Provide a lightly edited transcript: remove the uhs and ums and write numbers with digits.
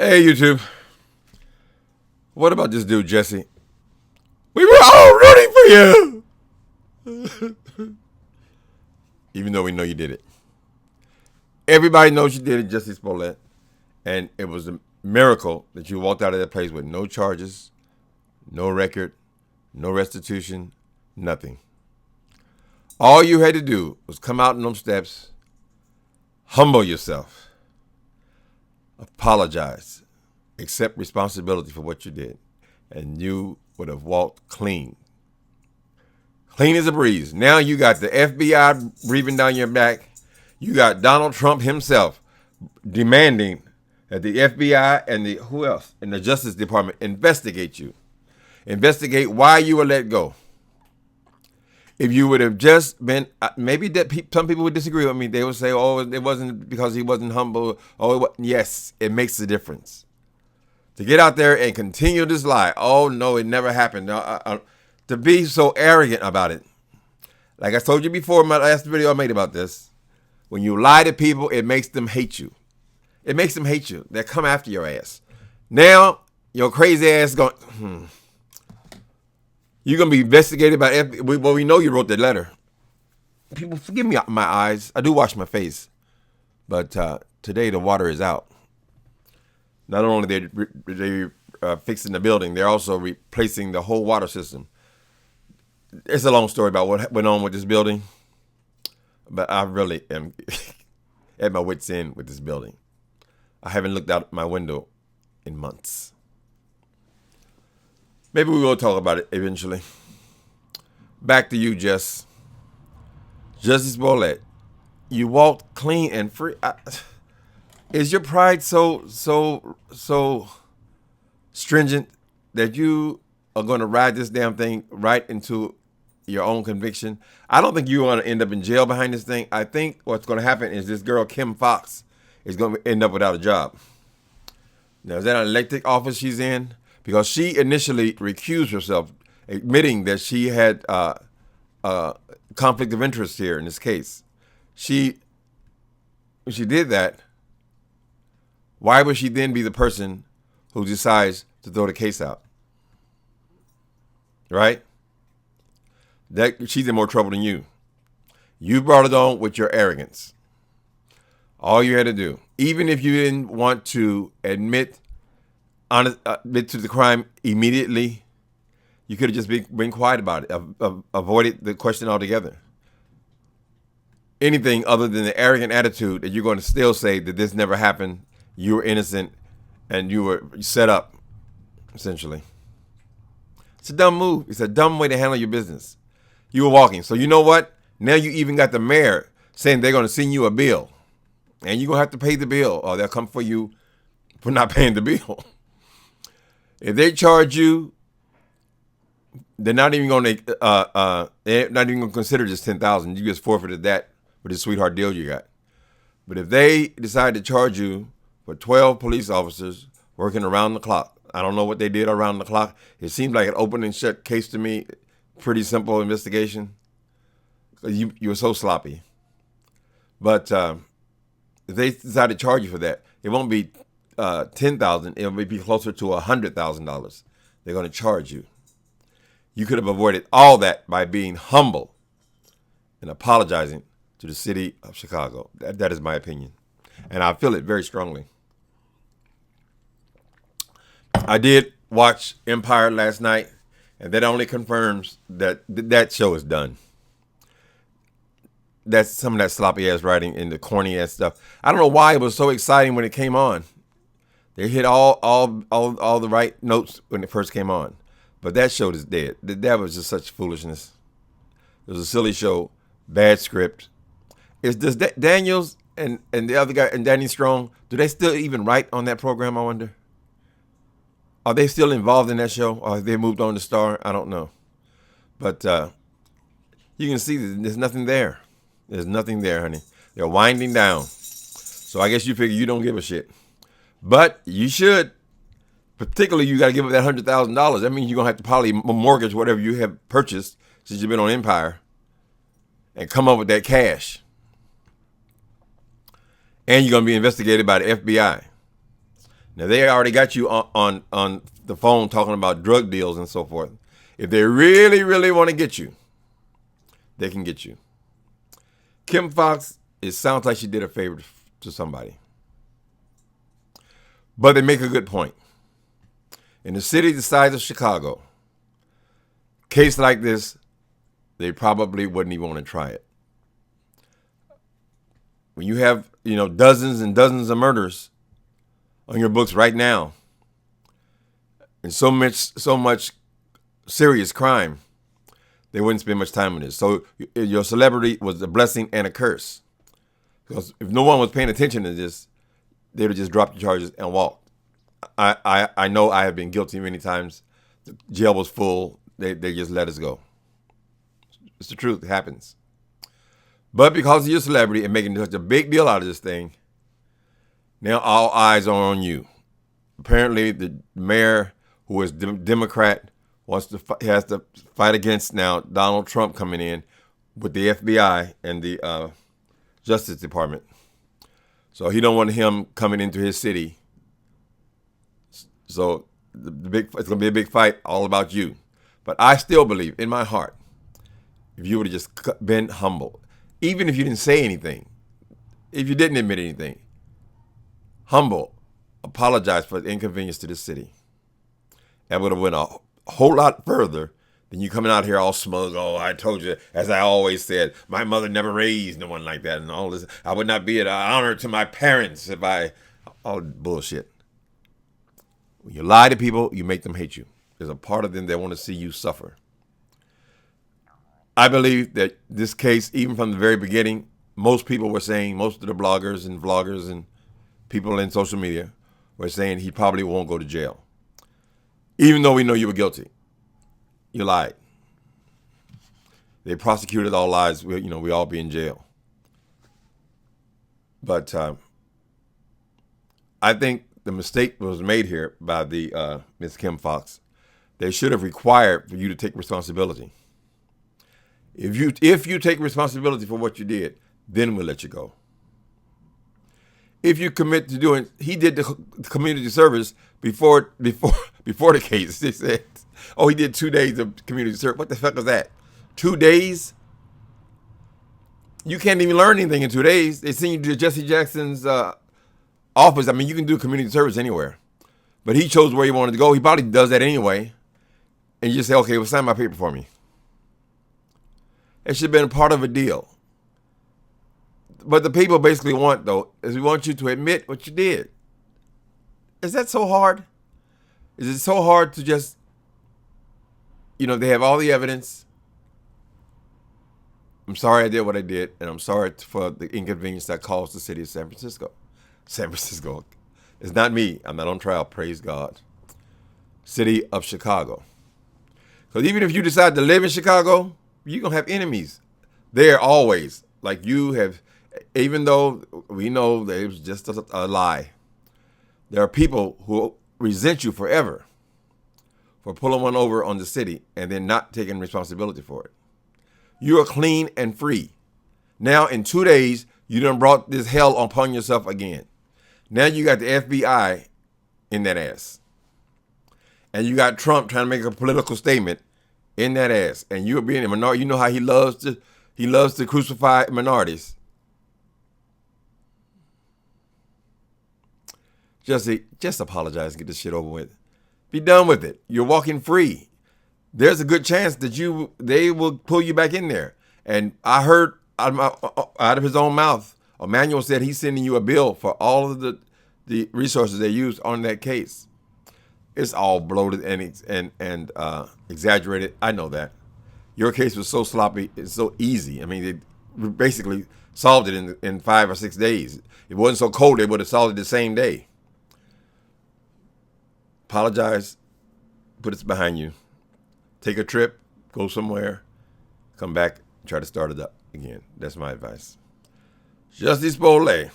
Hey, YouTube. What about this dude, Jesse? We were all rooting for you. Even though we know you did it. Everybody knows you did it, Jussie Smollett. And it was a miracle that you walked out of that place with no charges, no record, no restitution, nothing. All you had to do was come out on those steps, humble yourself, apologize, accept responsibility for what you did, and you would have walked clean. Clean as a breeze. Now you got the FBI breathing down your back. You got Donald Trump himself demanding that the FBI and the Justice Department investigate you. Investigate why you were let go. If you would have just been, maybe some people would disagree with me. They would say, oh, it wasn't because he wasn't humble. Yes, it makes a difference. To get out there and continue this lie. Oh, no, it never happened. To be so arrogant about it. Like I told you before in my last video I made about this. When you lie to people, it makes them hate you. It makes them hate you. They come after your ass. Now, your crazy ass going, You're going to be investigated by FBI. Well, we know you wrote that letter. People, forgive me my eyes. I do wash my face. But today the water is out. Not only are they fixing the building, they're also replacing the whole water system. It's a long story about what went on with this building. But I really am at my wit's end with this building. I haven't looked out my window in months. Maybe we will talk about it eventually. Back to you, Jussie Smollett. You walked clean and free. Is your pride so stringent that you are going to ride this damn thing right into your own conviction? I don't think you're going to end up in jail behind this thing. I think what's going to happen is this girl, Kim Foxx, is going to end up without a job. Now, is that an elected office she's in? Because she initially recused herself, admitting that she had conflict of interest here in this case. When she did that, why would she then be the person who decides to throw the case out? Right? She's in more trouble than you. You brought it on with your arrogance. All you had to do, even if you didn't want to admit to the crime immediately, you could have just been quiet about it, avoided the question altogether. Anything other than the arrogant attitude that you're going to still say that this never happened, you were innocent, and you were set up, essentially. It's a dumb move. It's a dumb way to handle your business. You were walking. So you know what? Now you even got the mayor saying they're going to send you a bill. And you're going to have to pay the bill, or they'll come for you for not paying the bill. If they charge you, they're not even going to consider just $10,000. You just forfeited that with the sweetheart deal you got. But if they decide to charge you for 12 police officers working around the clock, I don't know what they did around the clock. It seems like an open and shut case to me. Pretty simple investigation. You were so sloppy. But if they decide to charge you for that, it won't be $10,000. It will be closer to $100,000. They're going to charge you. You could have avoided all that by being humble and apologizing to the city of Chicago. That is my opinion. And I feel it very strongly. I did watch Empire last night, and that only confirms that that show is done. That's some of that sloppy ass writing and the corny ass stuff. I don't know why it was so exciting when it came on. They hit all the right notes when it first came on. But that show is dead. That was just such foolishness. It was a silly show, bad script. Does Daniels and the other guy and Danny Strong, do they still even write on that program, I wonder? Are they still involved in that show? Or have they moved on to Star? I don't know. But you can see that there's nothing there. There's nothing there, honey. They're winding down. So I guess you figure you don't give a shit. But you should. Particularly, you got to give up that $100,000. That means you're going to have to probably mortgage whatever you have purchased since you've been on Empire and come up with that cash. And you're going to be investigated by the FBI. Now, they already got you on the phone talking about drug deals and so forth. If they really, really want to get you, they can get you. Kim Foxx, it sounds like she did a favor to somebody. But they make a good point. In a city the size of Chicago, case like this, they probably wouldn't even want to try it. When you have, dozens and dozens of murders on your books right now, and so much serious crime, they wouldn't spend much time on this. So your celebrity was a blessing and a curse. Because if no one was paying attention to this, they would have just dropped the charges and walked. I know I have been guilty many times. The jail was full. They just let us go. It's the truth. It happens. But because of your celebrity and making such a big deal out of this thing, now all eyes are on you. Apparently, the mayor, who is Democrat, has to fight against now Donald Trump coming in with the FBI and the Justice Department. So he don't want him coming into his city. So it's going to be a big fight all about you. But I still believe in my heart, if you would have just been humble, even if you didn't say anything, if you didn't admit anything, humble, apologize for the inconvenience to this city. That would have went a whole lot further than you coming out here all smug. Oh, I told you, as I always said, my mother never raised no one like that and all this. I would not be an honor to my parents if all bullshit. When you lie to people, you make them hate you. There's a part of them that want to see you suffer. I believe that this case, even from the very beginning, most people were saying, most of the bloggers and vloggers and people in social media were saying he probably won't go to jail. Even though we know you were guilty. You lied. They prosecuted all lies. We all be in jail. But I think the mistake was made here by the Ms. Kim Foxx. They should have required for you to take responsibility. If you take responsibility for what you did, then we'll let you go. If you commit to doing, he did the community service before the case. They said, oh, he did 2 days of community service. What the fuck was that? 2 days? You can't even learn anything in 2 days. They send you to Jesse Jackson's office. I mean, you can do community service anywhere. But he chose where he wanted to go. He probably does that anyway. And you just say, okay, well, sign my paper for me. It should have been a part of a deal. But the people basically want, though, is we want you to admit what you did. Is that so hard? Is it so hard to just, they have all the evidence. I'm sorry I did what I did, and I'm sorry for the inconvenience that caused the city of San Francisco. San Francisco. It's not me. I'm not on trial. Praise God. City of Chicago. Because even if you decide to live in Chicago, you're going to have enemies there always. Like you have, even though we know that it was just a lie, there are people who resent you forever for pulling one over on the city and then not taking responsibility for it. You are clean and free. Now in 2 days, you done brought this hell upon yourself again. Now you got the FBI in that ass. And you got Trump trying to make a political statement in that ass. And you're being a minority. You know how he loves to crucify minorities. Jussie, just apologize and get this shit over with. Be done with it. You're walking free. There's a good chance that they will pull you back in there. And I heard out of his own mouth, Emmanuel said he's sending you a bill for all of the resources they used on that case. It's all bloated and exaggerated. I know that. Your case was so sloppy, it's so easy. I mean, they basically solved it in 5 or 6 days. It wasn't so cold, they would have solved it the same day. Apologize, put it behind you. Take a trip, go somewhere, come back, try to start it up again. That's my advice. JUSSIE SPOLLETT.